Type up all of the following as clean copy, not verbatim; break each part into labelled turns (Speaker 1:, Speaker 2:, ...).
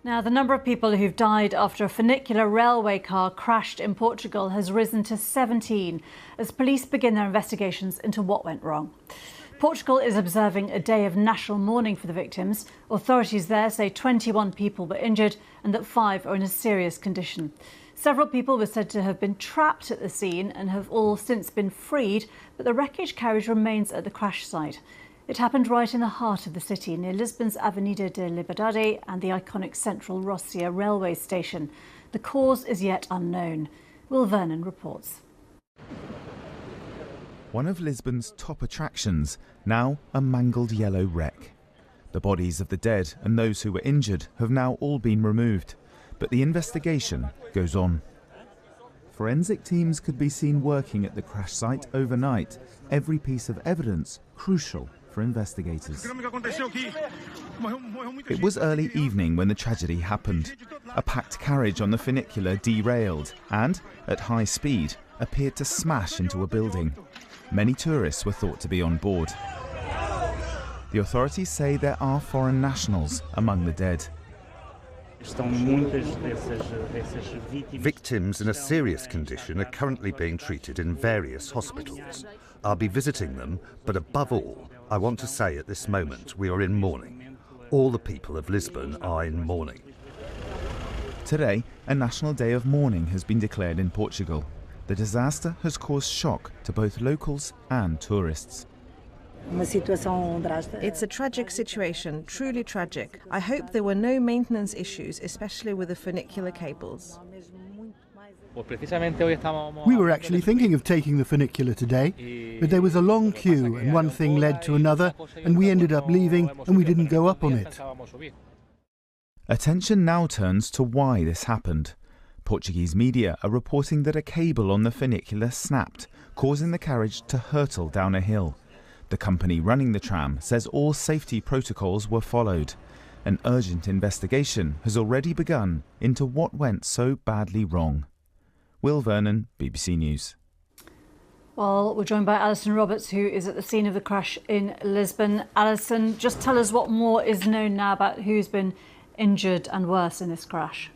Speaker 1: Now, the number of people who've died after a funicular railway car crashed in Portugal has risen to 17 as police begin their investigations into what went wrong. Portugal is observing a day of national mourning for the victims. Authorities there say 21 people were injured and that 5 are in a serious condition. Several people were said to have been trapped at the scene and have all since been freed, but the wreckage carriage remains at the crash site. It happened right in the heart of the city, near Lisbon's Avenida de Liberdade and the iconic Central Rocia railway station. The cause is yet unknown. Will Vernon reports.
Speaker 2: One of Lisbon's top attractions, now a mangled yellow wreck. The bodies of the dead and those who were injured have now all been removed, but the investigation goes on. Forensic teams could be seen working at the crash site overnight, every piece of evidence crucial for investigators. It was early evening when the tragedy happened. A packed carriage on the funicular derailed and, at high speed, appeared to smash into a building. Many tourists were thought to be on board. The authorities say there are foreign nationals among the dead.
Speaker 3: Victims in a serious condition are currently being treated in various hospitals. I'll be visiting them, but above all, I want to say at this moment we are in mourning. All the people of Lisbon are in mourning.
Speaker 2: Today, a national day of mourning has been declared in Portugal. The disaster has caused shock to both locals and tourists.
Speaker 4: It's a tragic situation, truly tragic. I hope there were no maintenance issues, especially with the funicular cables.
Speaker 5: We were actually thinking of taking the funicular today, but there was a long queue and one thing led to another and we ended up leaving and we didn't go up on it.
Speaker 2: Attention now turns to why this happened. Portuguese media are reporting that a cable on the funicular snapped, causing the carriage to hurtle down a hill. The company running the tram says all safety protocols were followed. An urgent investigation has already begun into what went so badly wrong. Will Vernon, BBC News.
Speaker 1: Well, we're joined by Alison Roberts, who is at the scene of the crash in Lisbon. Alison, just tell us what more is known now about who's been injured and worse in this crash.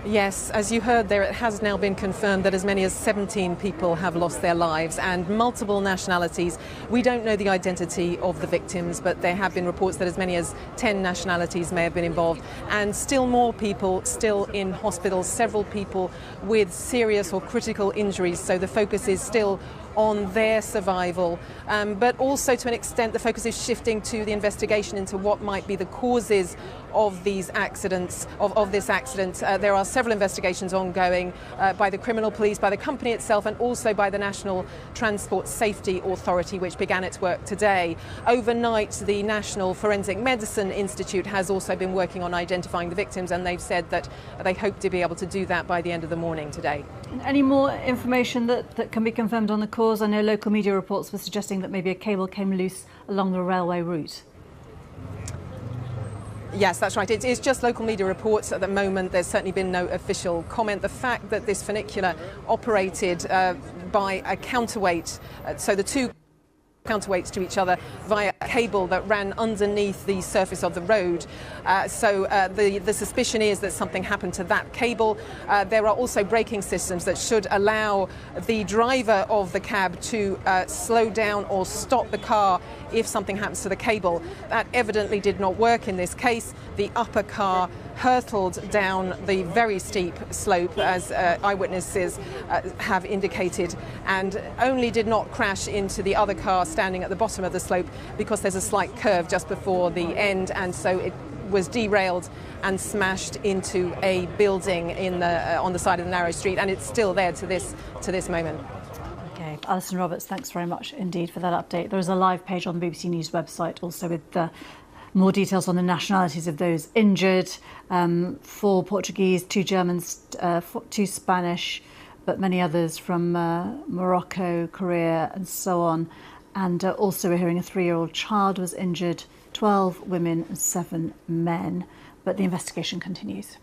Speaker 6: Yes, as you heard there, it has now been confirmed that as many as 17 people have lost their lives and multiple nationalities. We don't know the identity of the victims, but there have been reports that as many as 10 nationalities may have been involved, and still more people still in hospitals, several people with serious or critical injuries, so the focus is still on their survival, but also to an extent the focus is shifting to the investigation into what might be the causes of these accidents, of this accident. There are several investigations ongoing by the criminal police, by the company itself, and also by the National Transport Safety Authority, which began its work today. Overnight, the National Forensic Medicine Institute has also been working on identifying the victims, and they've said that they hope to be able to do that by the end of the morning today.
Speaker 1: And any more information that can be confirmed on the cause? I know local media reports were suggesting that maybe a cable came loose along the railway route.
Speaker 6: Yes, that's right. It is just local media reports at the moment. There's certainly been no official comment. The fact that this funicular operated by a counterweight, so the two counterweights to each other via a cable that ran underneath the surface of the road. The suspicion is that something happened to that cable. There are also braking systems that should allow the driver of the cab to slow down or stop the car if something happens to the cable. That evidently did not work in this case. The upper car hurtled down the very steep slope, as eyewitnesses have indicated, and only did not crash into the other car standing at the bottom of the slope because there's a slight curve just before the end, and so it was derailed and smashed into a building on the side of the narrow street, and it's still there to this moment.
Speaker 1: Okay, Alison Roberts, thanks very much indeed for that update. There is a live page on the BBC News website also with more details on the nationalities of those injured. 4 Portuguese, 2 Germans, 2 Spanish, but many others from Morocco, Korea and so on. And also we're hearing a 3-year-old child was injured, 12 women and 7 men. But the investigation continues.